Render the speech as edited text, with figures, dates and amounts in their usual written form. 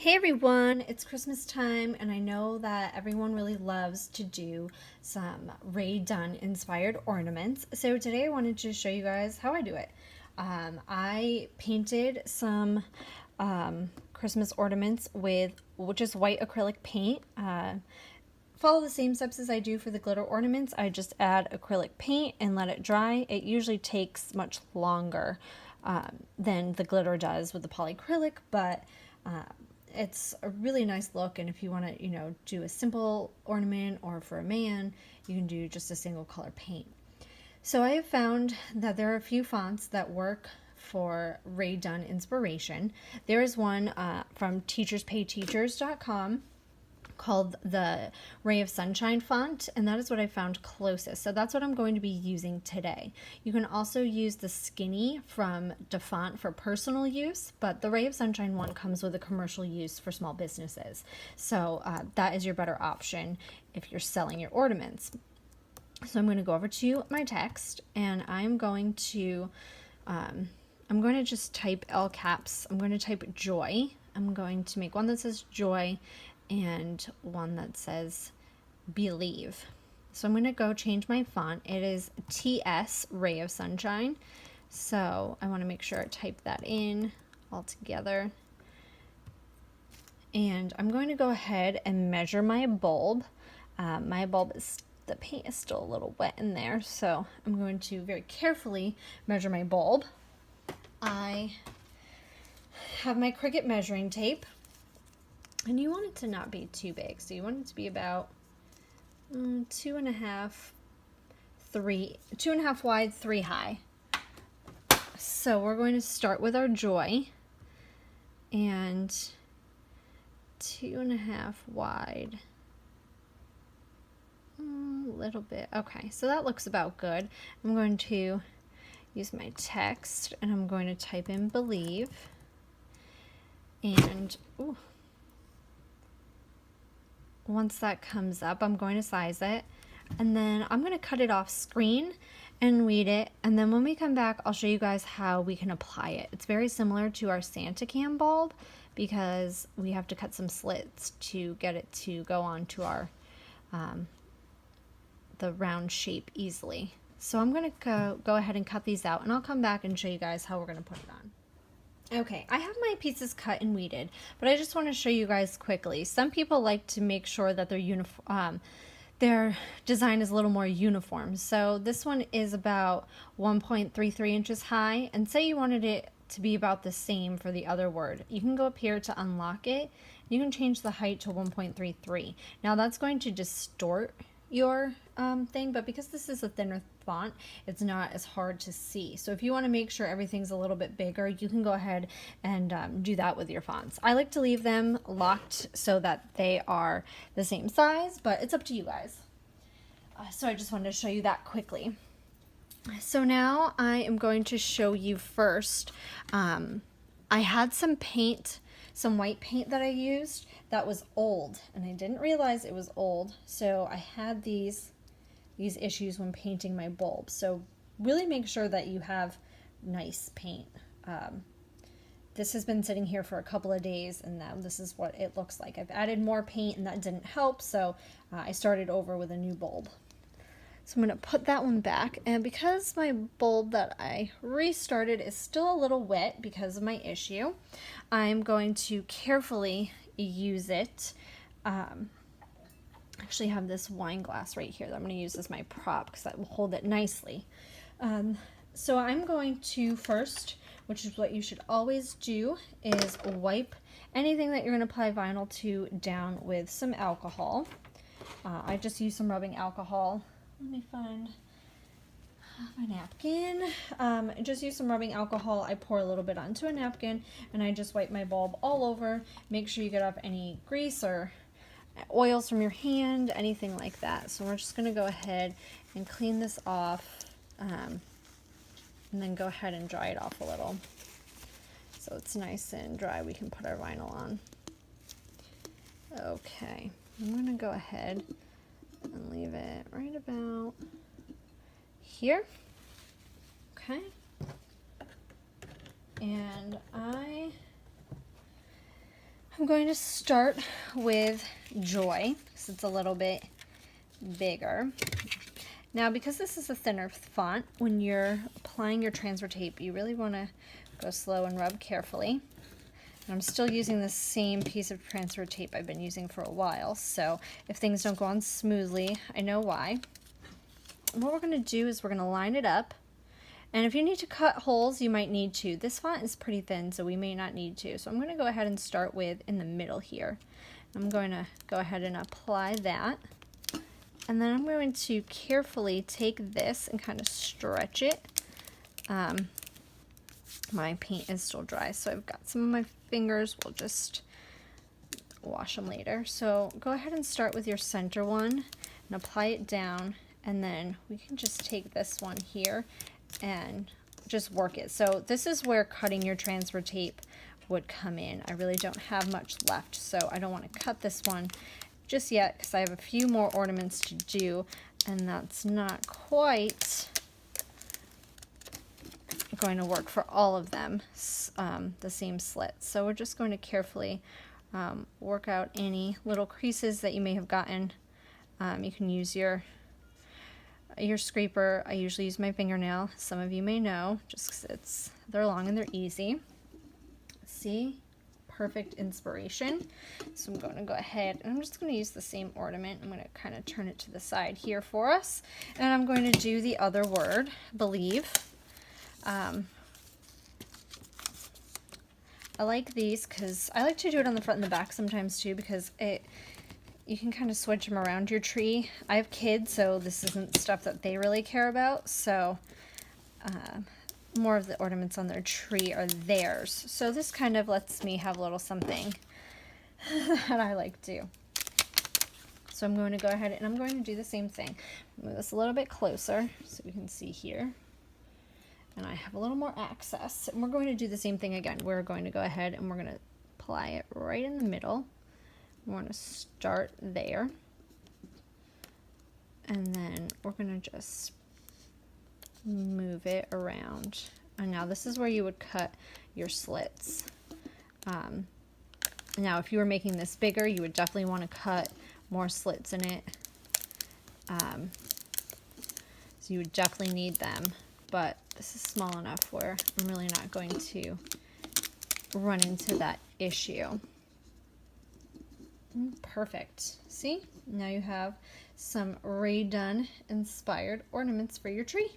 Hey everyone, it's Christmas time, and I know that everyone really loves to do some Rae Dunn inspired ornaments. So today I wanted to show you guys how I do it. I painted some Christmas ornaments with just white acrylic paint. Follow the same steps as I do for the glitter ornaments. I just add acrylic paint and let it dry. It usually takes much longer than the glitter does with the polyacrylic, but it's a really nice look. And if you want to, do a simple ornament or for a man, you can do just a single color paint. So I have found that there are a few fonts that work for Rae Dunn inspiration. There is one from teacherspayteachers.com called the Ray of Sunshine font, and that is what I found closest. So that's what I'm going to be using today. You can also use the Skinny from DeFont for personal use, but the Ray of Sunshine one comes with a commercial use for small businesses. So that is your better option if you're selling your ornaments. So I'm going to go over to my text, and I'm going to just type all caps. I'm going to type joy. I'm going to make one that says joy and one that says believe. So I'm going to go change my font. It is TS Ray of Sunshine. So I want to make sure I type that in all together. And I'm going to go ahead and measure my bulb. The paint is still a little wet in there, so I'm going to very carefully measure my bulb. I have my Cricut measuring tape. And you want it to not be too big, so you want it to be about 2.5 wide, 3 high. So we're going to start with our joy, and 2.5 wide, a little bit. Okay, so that looks about good. I'm going to use my text, and I'm going to type in believe, and once that comes up, I'm going to size it, and then I'm going to cut it off screen and weed it, and then when we come back, I'll show you guys how we can apply it. It's very similar to our Santa can bulb because we have to cut some slits to get it to go onto our the round shape easily. So I'm going to go ahead and cut these out, and I'll come back and show you guys how we're going to put it on. Okay, I have my pieces cut and weeded, but I just want to show you guys quickly. Some people like to make sure that their design is a little more uniform. So this one is about 1.33 inches high, and say you wanted it to be about the same for the other word. You can go up here to unlock it. You can change the height to 1.33. Now that's going to distort your thing, but because this is a thinner font, it's not as hard to see. So if you want to make sure everything's a little bit bigger, you can go ahead and do that with your fonts. I like to leave them locked so that they are the same size, but it's up to you guys. So I just wanted to show you that quickly. So now I am going to show you first. I had some white paint that I used that was old, and I didn't realize it was old. So I had these issues when painting my bulb. So really make sure that you have nice paint. This has been sitting here for a couple of days, and now this is what it looks like. I've added more paint, and that didn't help, so I started over with a new bulb. So I'm going to put that one back, and because my bulb that I restarted is still a little wet because of my issue, I'm going to carefully use it. Actually have this wine glass right here that I'm going to use as my prop because that will hold it nicely. So I'm going to first, which is what you should always do, is wipe anything that you're going to apply vinyl to down with some alcohol. I just use some rubbing alcohol. Let me find my napkin. Just use some rubbing alcohol. I pour a little bit onto a napkin, and I just wipe my bulb all over. Make sure you get off any grease or oils from your hand, anything like that. So we're just going to go ahead and clean this off, and then go ahead and dry it off a little. So it's nice and dry. We can put our vinyl on. Okay, I'm going to go ahead and leave it right about here. Okay. And I I'm going to start with Joy, because it's a little bit bigger. Now, because this is a thinner font, when you're applying your transfer tape, you really want to go slow and rub carefully. And I'm still using the same piece of transfer tape I've been using for a while, so if things don't go on smoothly, I know why. And what we're going to do is we're going to line it up. And if you need to cut holes, you might need to. This font is pretty thin, so we may not need to. So I'm going to go ahead and start with in the middle here. I'm going to go ahead and apply that. And then I'm going to carefully take this and kind of stretch it. My paint is still dry, so I've got some of my fingers. We'll just wash them later. So go ahead and start with your center one and apply it down. And then we can just take this one here and just work it. So this is where cutting your transfer tape would come in. I really don't have much left, so I don't want to cut this one just yet because I have a few more ornaments to do, and that's not quite going to work for all of them, the same slits. So we're just going to carefully work out any little creases that you may have gotten. You can use your scraper. I usually use my fingernail. Some of you may know, just because they're long and they're easy. See? Perfect inspiration. So I'm going to go ahead and I'm just going to use the same ornament. I'm going to kind of turn it to the side here for us. And I'm going to do the other word, believe. I like these because I like to do it on the front and the back sometimes too, because you can kind of switch them around your tree. I have kids, so this isn't stuff that they really care about. So more of the ornaments on their tree are theirs. So this kind of lets me have a little something that I like to do. So I'm going to go ahead and I'm going to do the same thing. Move this a little bit closer so we can see here. And I have a little more access. And we're going to do the same thing again. We're going to go ahead and we're going to apply it right in the middle. We're going to start there. And then we're going to just move it around. And now this is where you would cut your slits. Now if you were making this bigger, you would definitely want to cut more slits in it. So you would definitely need them. But this is small enough where I'm really not going to run into that issue. Perfect. See? Now you have some Rae Dunn inspired ornaments for your tree.